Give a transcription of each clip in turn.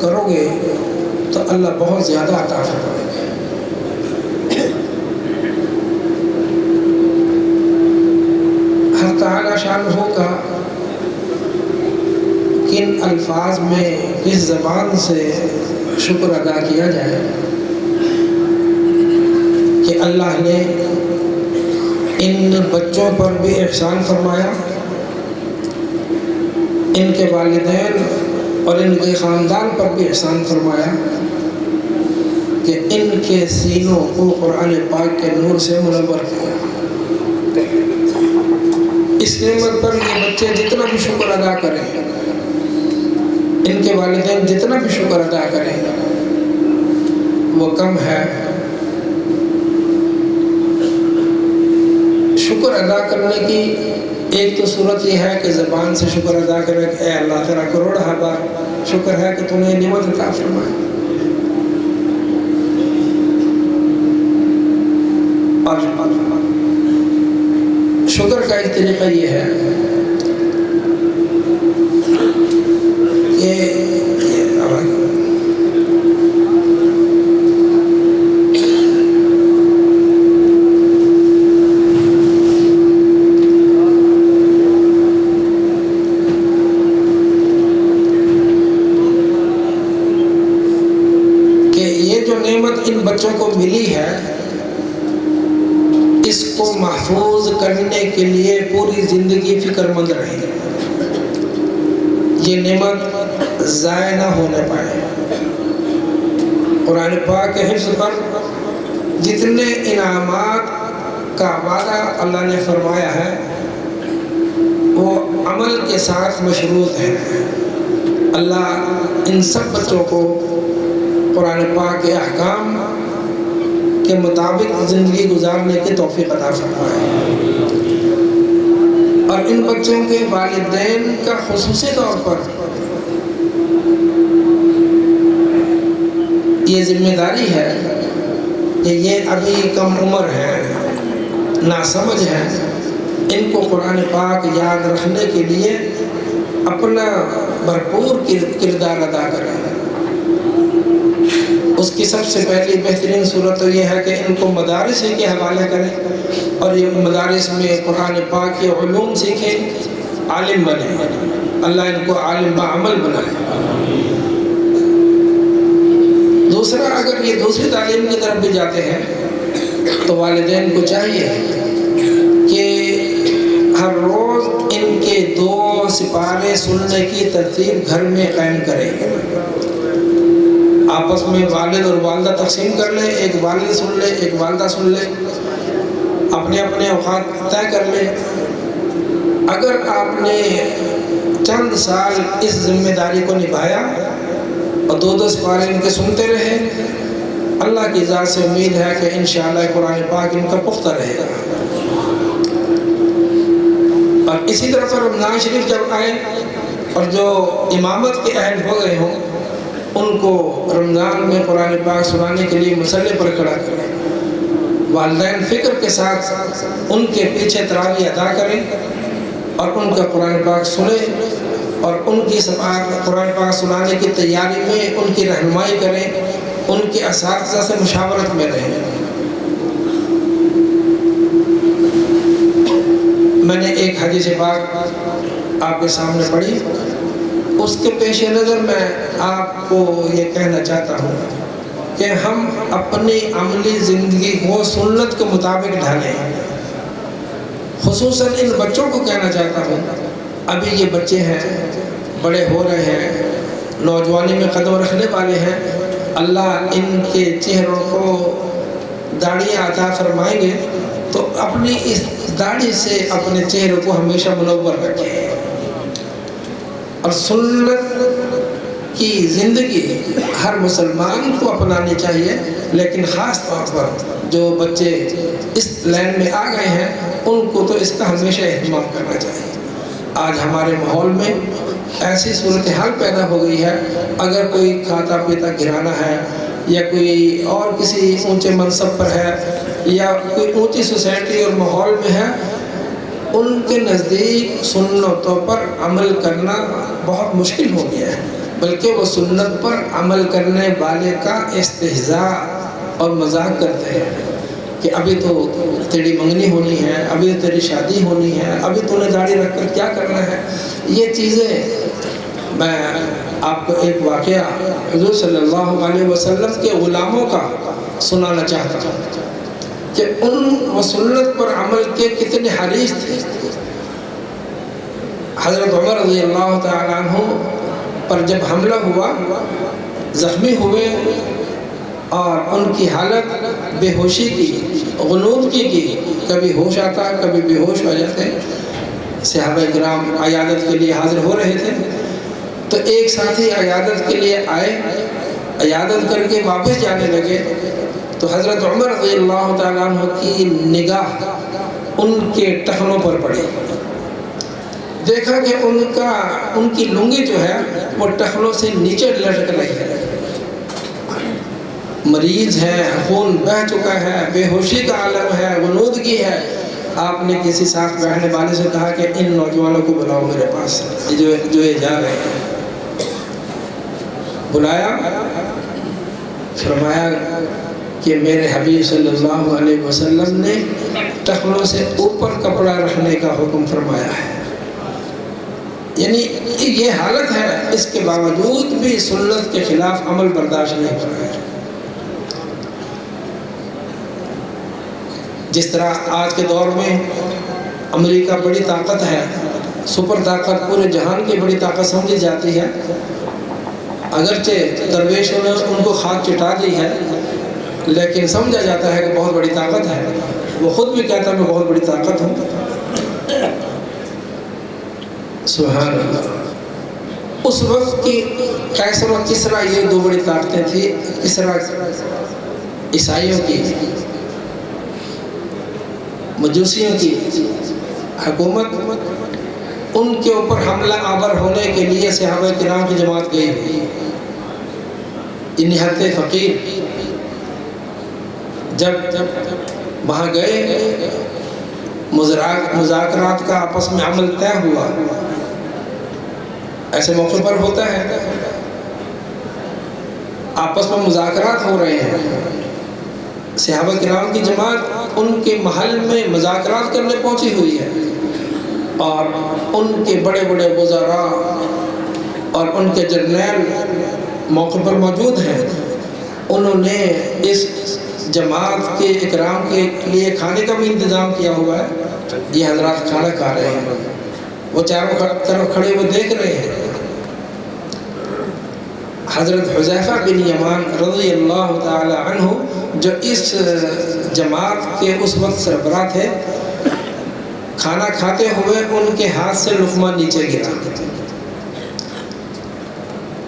کرو گے تو اللہ بہت زیادہ عطا فرمائے گا۔ حق تعالی شانہ کا کن الفاظ میں کس زبان سے شکر ادا کیا جائے کہ اللہ نے ان بچوں پر بھی احسان فرمایا، ان کے والدین اور ان کے خاندان پر بھی احسان فرمایا کہ ان کے سینوں کو قرآن پاک کے نور سے منور کیا۔ اس نعمت پر یہ بچے جتنا بھی شکر ادا کریں، ان کے والدین جتنا بھی شکر ادا کریں وہ کم ہے۔ شکر ادا کرنے کی ایک تو صورت یہ ہے کہ زبان سے شکر ادا کرے کہ اے اللہ تیرا کروڑ بار شکر ہے کہ تو نے نعمت عطا فرمائی، اور شکر کا ایک طریقہ یہ ہے کہ ان بچوں کو ملی ہے، اس کو محفوظ کرنے کے لیے پوری زندگی فکر مند رہیں، یہ نعمت ضائع نہ ہونے پائے۔ قرآن پاک کے حفظ پر جتنے انعامات کا وعدہ اللہ نے فرمایا ہے وہ عمل کے ساتھ مشروط ہے۔ اللہ ان سب بچوں کو قرآن پاک کے احکام کے مطابق زندگی گزارنے کی توفیق عطا فرمائے، اور ان بچوں کے والدین کا خصوصی طور پر یہ ذمہ داری ہے کہ یہ ابھی کم عمر ہیں، ناسمجھ ہیں، ان کو قرآن پاک یاد رکھنے کے لیے اپنا بھرپور کردار ادا کریں۔ اس کی سب سے پہلی بہترین صورت تو یہ ہے کہ ان کو مدارس کے حوالے کریں، اور یہ مدارس میں قرآن پاک کے علوم سیکھیں، عالم بنیں، اللہ ان کو عالم بعمل بنائے۔ دوسرا، اگر یہ دوسری تعلیم کی طرف بھی جاتے ہیں تو والدین کو چاہیے کہ ہر روز ان کے 2 سپارے سننے کی ترتیب گھر میں قائم کریں، آپس میں والد اور والدہ تقسیم کر لیں، ایک والد سن لے ایک والدہ سن لے، اپنے اپنے اوقات طے کر لیں۔ اگر آپ نے چند سال اس ذمہ داری کو نبھایا اور 2 سپارے ان کے سنتے رہے، اللہ کی ذات سے امید ہے کہ انشاءاللہ قرآن پاک ان کا پختہ رہے گا۔ اور اسی طرح پر رمضان شریف جب آئے اور جو امامت کے اہل ہو گئے ہوں، ان کو رمضان میں قرآن پاک سنانے کے لیے مصلی پر کھڑا کریں، والدین فکر کے ساتھ ان کے پیچھے تراویح ادا کریں اور ان کا قرآن پاک سنیں، اور ان کی قرآن پاک سنانے کی تیاری میں ان کی رہنمائی کریں، ان کے اساتذہ سے مشاورت میں رہیں۔ میں نے ایک حدیث پاک آپ کے سامنے پڑھی، اس کے پیش نظر میں آپ کو یہ کہنا چاہتا ہوں کہ ہم اپنی عملی زندگی کو سنت کے مطابق ڈھالیں۔ خصوصاً ان بچوں کو کہنا چاہتا ہوں، ابھی یہ بچے ہیں، بڑے ہو رہے ہیں، نوجوانی میں قدم رکھنے والے ہیں، اللہ ان کے چہروں کو داڑیاں عطا فرمائیں گے تو اپنی اس داڑھی سے اپنے چہرے کو ہمیشہ منور رکھیں، اور سنت کی زندگی ہر مسلمان کو اپنانی چاہیے، لیکن خاص طور پر جو بچے اس لائن میں آ گئے ہیں ان کو تو اس کا ہمیشہ اہتمام کرنا چاہیے۔ آج ہمارے ماحول میں ایسی صورتحال پیدا ہو گئی ہے، اگر کوئی کھاتا پیتا گرانا ہے یا کوئی اور کسی اونچے منصب پر ہے یا کوئی اونچی سوسائٹی اور ماحول میں ہے، ان کے نزدیک سنتوں پر عمل کرنا بہت مشکل ہو گیا ہے۔ بلکہ وہ سنت پر عمل کرنے والے کا استہزاء اور مذاق کرتے ہیں کہ ابھی تو تیری منگنی ہونی ہے، ابھی تو تیری شادی ہونی ہے، ابھی تو نے داڑھی رکھ کر کیا کرنا ہے۔ یہ چیزیں میں آپ کو ایک واقعہ حضور صلی اللہ علیہ وسلم کے غلاموں کا سنانا چاہتا ہوں کہ وہ سنت پر عمل کے کتنے حریص تھے۔ حضرت عمر رضی اللہ تعالیٰ عنہ پر جب حملہ ہوا، زخمی ہوئے اور ان کی حالت بے ہوشی کی، غنودگی کی، کبھی ہوش آتا کبھی بے ہوش ہو جاتے، صحابہ کرام عیادت کے لیے حاضر ہو رہے تھے تو ایک ساتھی عیادت کے لیے آئے، عیادت کر کے واپس جانے لگے تو حضرت عمر رضی اللہ تعالیٰ عنہ کی نگاہ ان کے ٹخنوں پر پڑی، دیکھا کہ ان کی لنگی جو ہے وہ ٹخنوں سے نیچے لٹک رہی ہے، مریض ہے، خون بہہ چکا ہے، بے ہوشی کا عالم ہے، غنودگی ہے۔ آپ نے کسی ساتھ بیٹھنے والے سے کہا کہ ان نوجوانوں کو بلاؤ میرے پاس، جو یہ جا رہے ہیں۔ بلایا، فرمایا کہ میرے حبیب صلی اللہ علیہ وسلم نے ٹخنوں سے اوپر کپڑا رکھنے کا حکم فرمایا ہے، یعنی یہ حالت ہے، اس کے باوجود بھی سنت کے خلاف عمل برداشت نہیں کر رہا ہے۔ جس طرح آج کے دور میں امریکہ بڑی طاقت ہے، سپر طاقت، پورے جہان کی بڑی طاقت سمجھی جاتی ہے، اگرچہ درویشوں نے ان کو خاک چٹا دی ہے لیکن سمجھا جاتا ہے کہ بہت بڑی طاقت ہے۔ وہ خود بھی کہتا ہے میں بہت بڑی طاقت ہوں۔ سبحان اللہ۔ اس وقت کی قیصر و کسریٰ یہ دو بڑی طاقتیں تھیں، کسریٰ عیسائیوں کی، مجوسیوں کی حکومت، ان کے اوپر حملہ آور ہونے کے لیے صحابہ کرام کی جماعت گئی ہوئی، نہایت فقیر۔ جب وہاں گئے، مذاکرات کا آپس میں عمل طے ہوا، ایسے موقع پر ہوتا ہے، آپس میں مذاکرات ہو رہے ہیں، صحابہ کرام کی جماعت ان کے محل میں مذاکرات کرنے پہنچی ہوئی ہے اور ان کے بڑے بڑے وزراء اور ان کے جرنیل موقع پر موجود ہیں۔ انہوں نے اس جماعت کے اکرام کے لیے کھانے کا بھی انتظام کیا ہوا ہے، یہ حضرات کھانا کھا رہے ہیں، وہ چاروں طرف کھڑے ہوئے دیکھ رہے ہیں۔ حضرت حذیفہ بن یمان رضی اللہ تعالی عنہ جو اس جماعت کے اس وقت سربراہ تھے، کھانا کھاتے ہوئے ان کے ہاتھ سے لقمہ نیچے گرا،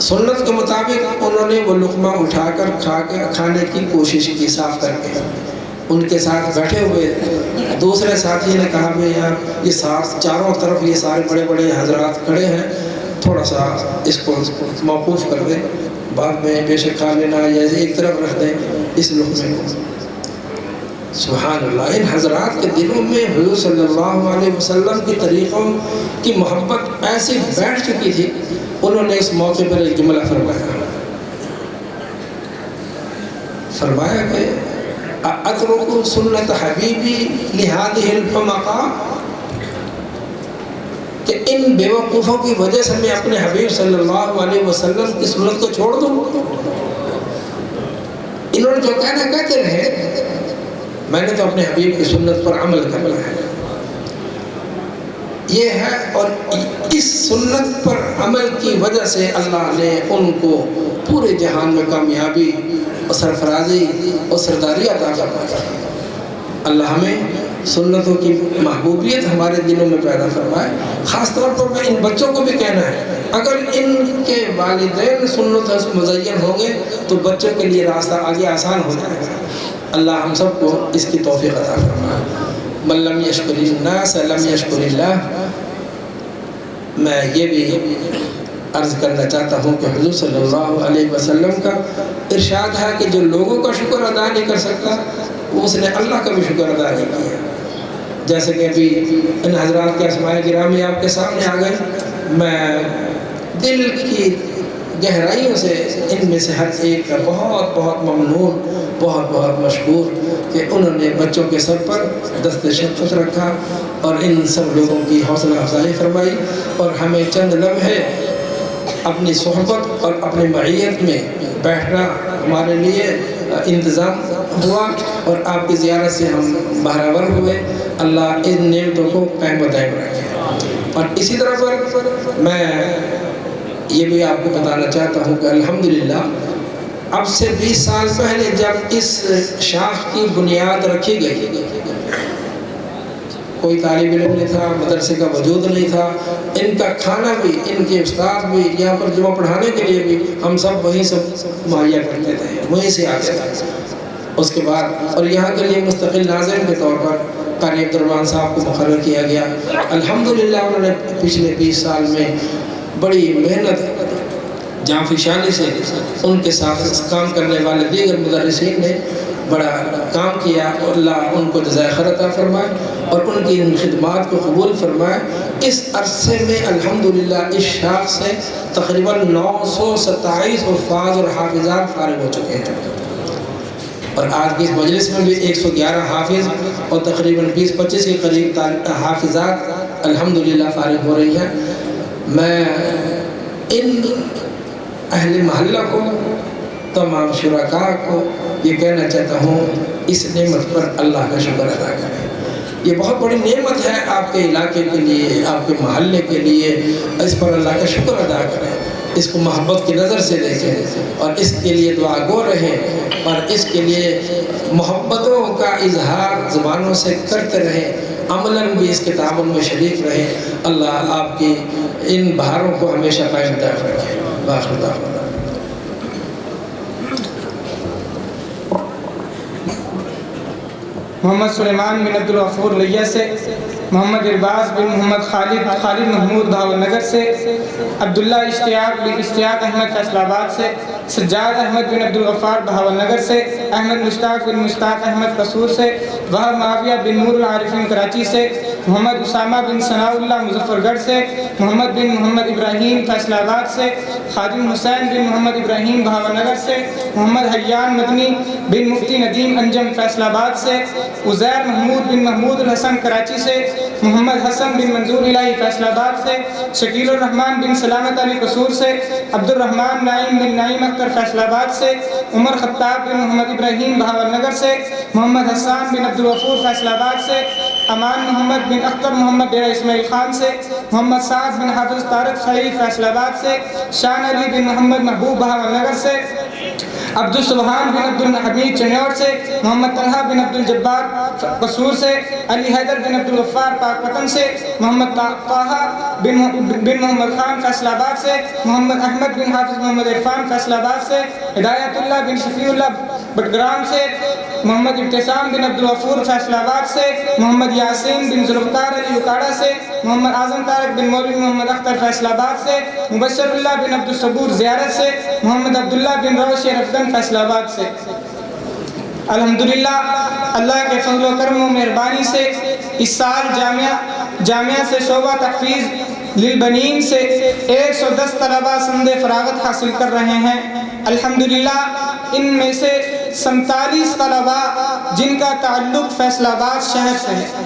سنت کے مطابق انہوں نے وہ لقمہ اٹھا کر کھانے کی کوشش کی صاف کر کے۔ ان کے ساتھ بیٹھے ہوئے دوسرے ساتھی نے کہا میں یار یہ چاروں طرف یہ سارے بڑے بڑے حضرات کھڑے ہیں، تھوڑا سا اس کو موقوف کر دیں، بعد میں بے شک کھا لینا یا ایک طرف رکھ دیں اس لقمے کو۔ سبحان اللہ، ان حضرات کے دلوں میں حضور صلی اللہ علیہ وسلم کی طریقوں کی محبت ایسی بیٹھ چکی تھی، انہوں نے اس موقع پر ایک جملہ فرمایا کہ اترک سنت حبیبی لہذہ الحمقاء، کہ ان بیوقوفوں کی وجہ سے میں اپنے حبیب صلی اللہ علیہ وسلم کی سنت کو چھوڑ دوں؟ انہوں نے جو کہنا کہتے رہے، میں نے تو اپنے حبیب کی سنت پر عمل کرنا ہے، یہ ہے۔ اور اس سنت پر عمل کی وجہ سے اللہ نے ان کو پورے جہان میں کامیابی اور سرفرازی اور سرداری عطا فرمائی۔ اللہ ہمیں سنتوں کی محبوبیت ہمارے دلوں میں پیدا فرمائے۔ خاص طور پر میں ان بچوں کو بھی کہنا ہے، اگر ان کے والدین سنتوں سے مزین ہوں گے تو بچوں کے لیے راستہ آگے آسان ہو جائے گا۔ اللہ ہم سب کو اس کی توفیق عطا فرمائے۔ من لم یشکر الناس لم یشکر اللہ۔ میں یہ بھی عرض کرنا چاہتا ہوں کہ حضور صلی اللہ علیہ وسلم کا ارشاد ہے کہ جو لوگوں کا شکر ادا نہیں کر سکتا اس نے اللہ کا بھی شکر ادا نہیں کیا۔ جیسے کہ ابھی ان حضرات کے اسماء گرامی آپ کے سامنے آ گئے، میں دل کی گہرائیوں سے ان میں سے ہر ایک کا بہت بہت ممنون، بہت بہت مشکور کہ انہوں نے بچوں کے سر پر دست شفقت رکھا اور ان سب لوگوں کی حوصلہ افزائی فرمائی، اور ہمیں چند لمحے اپنی صحبت اور اپنی معیت میں بیٹھنا ہمارے لیے انتظام ہوا، اور آپ کی زیارت سے ہم بہرہ ور ہوئے۔ اللہ ان نعمتوں کو قائم و دائم رکھے۔ اور اسی طرح پر میں یہ بھی آپ کو بتانا چاہتا ہوں کہ الحمدللہ اب سے 20 سال پہلے جب اس شاخ کی بنیاد رکھی گئی، کوئی طالب علم نہیں تھا، مدرسے کا وجود نہیں تھا، ان کا کھانا بھی، ان کے استاد بھی، یہاں پر جمعہ پڑھانے کے لیے بھی ہم سب وہیں سب مہیا کرتے تھے، وہیں سے آتے تھے۔ اس کے بعد اور یہاں کے لیے مستقل ناظم کے طور پر قاری عبدالرحمن صاحب کو مقرر کیا گیا۔ الحمدللہ انہوں نے پچھلے 20 سال میں بڑی محنت جانفشانی سے ان کے ساتھ کام کرنے والے دیگر مدرسین نے بڑا کام کیا، اور اللہ ان کو جزائے خیر عطا فرمائے اور ان کی ان خدمات کو قبول فرمائے۔ اس عرصے میں الحمدللہ اس شاخ سے تقریباً 927 حفاظ اور حافظات فارغ ہو چکے ہیں، اور آج کی اس مجلس میں بھی 111 حافظ اور تقریباً 20-25 کے قریب حافظات الحمدللہ فارغ ہو رہی ہیں۔ میں ان اہل محلہ کو، تمام شرکاء کو یہ کہنا چاہتا ہوں، اس نعمت پر اللہ کا شکر ادا کریں۔ یہ بہت بڑی نعمت ہے آپ کے علاقے کے لیے، آپ کے محلے کے لیے، اس پر اللہ کا شکر ادا کریں، اس کو محبت کی نظر سے دیکھیں اور اس کے لیے دعا گو رہیں، اور اس کے لیے محبتوں کا اظہار زبانوں سے کرتے رہیں، عملاً بھی اس کے تعاون میں شریک رہیں۔ اللہ آپ کی ان بہاروں کو ہمیشہ قائم دائم رکھے۔ باخر دعوانا محمد سلیمان بن عبدالغفور لیہ سے، محمد ارباز بن محمد خالد محمود بھاول نگر سے، عبداللہ اشتیاق بن اشتیاق احمد فیصل آباد سے، سجاد احمد بن عبدالغفار بھاول نگر سے، احمد مشتاق بن مشتاق احمد قصور سے، وہب معاویہ بن نور العارفین کراچی سے، محمد اسامہ بن ثناء اللہ مظفر گڑھ سے، محمد بن محمد ابراہیم فیصل آباد سے، خادم حسین بن محمد ابراہیم بھاول نگر سے، محمد حیان مدنی بن مفتی ندیم انجم فیصل آباد سے، عزیر محمود بن محمود الحسن کراچی سے، محمد حسن بن منظور الہی فیصل آباد سے، شکیل الرحمن بن سلامت علی قصور سے، عبد الرحمن نعیم بن نعیم اختر فیصل آباد سے، عمر خطاب بن محمد ابراہیم بہاول نگر سے، محمد حسان بن عبدالغفور فیصل آباد سے، امان محمد بن اختر محمد ڈیرہ اسماعیل خان سے، محمد سعد بن حافظ طارق سعید فیصل آباد سے، شان علی بن محمد محبوب بہاول نگر سے، عبد السبحان بن عبد الحمید چنیور سے، محمد طلحہ بن عبد الجبار قصور سے، علی حیدر بن عبدالغفار پاک وطن سے، محمد طاہا بن محمد خان فیصل آباد سے، محمد احمد بن حافظ محمد عرفان فیصل آباد سے، ہدایت اللہ بن شفیع اللہ بٹگرام سے، محمد ابتسام بن عبدالغفور فیصل آباد سے، محمد یاسین بن ذوالفقار علی اکاڑا سے، محمد اعظم طارق بن مولوی محمد اختر فیصل آباد سے، مبشر اللہ بن عبدالصبور زیارت سے، محمد عبداللہ بن روش رفدن فیصل آباد سے۔ الحمدللہ اللہ کے فضل و کرم و مہربانی سے اس سال جامعہ سے شعبہ تحفیظ للبنین سے 110 طلبہ سند فراغت حاصل کر رہے ہیں۔ الحمدللہ ان میں سے 47 طلبہ جن کا تعلق فیصل آباد شہر سے ہے۔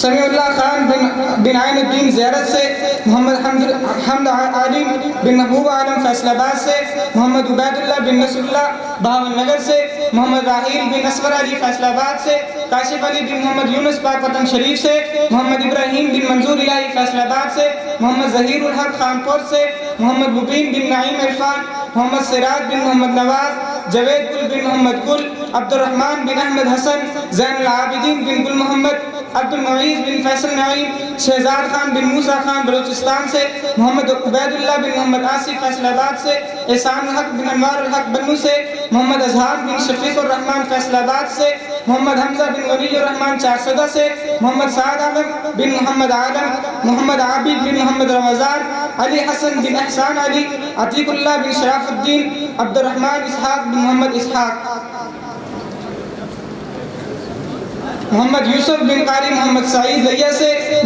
سمیع اللہ خان بن عین الدین زیارت سے، محمد حمد عالم بن محبوب عالم فیصل آباد سے، محمد عبید اللہ بن نصر اللہ بہاول نگر سے، محمد راحیل بن اصغر علی فیصل آباد سے، کاشف علی بن محمد یونس پاک وطن شریف سے، محمد ابراہیم بن منظور الہی فیصل آباد سے، محمد ظہیر الحق خانپور سے، محمد مبین بن نعیم عرفان، محمد سراج بن محمد نواز، جوید گل بن محمد گل، عبد الرحمن بن احمد حسن، زین العابدین بن گل محمد، عبد المعیز بن فیصل نعیم، شہزاد خان بن موسیٰ خان بلوچستان سے، محمد عبید اللہ بن محمد آصف فیصل آباد سے، احسان الحق بن انوار الحق بنو سے، محمد اظہار بن شفیق الرحمن فیصل آباد سے، محمد حمزہ بن ولی الرحمن چارسدہ سے، محمد سعد عالم بن محمد عالم، محمد عابد بن محمد رمضان، علی حسن بن احسان علی، عتیق اللہ بن شراف الدین، عبد الرحمن اسحاق بن محمد اسحاق، محمد یوسف بن قاری محمد سعید لیہ سے،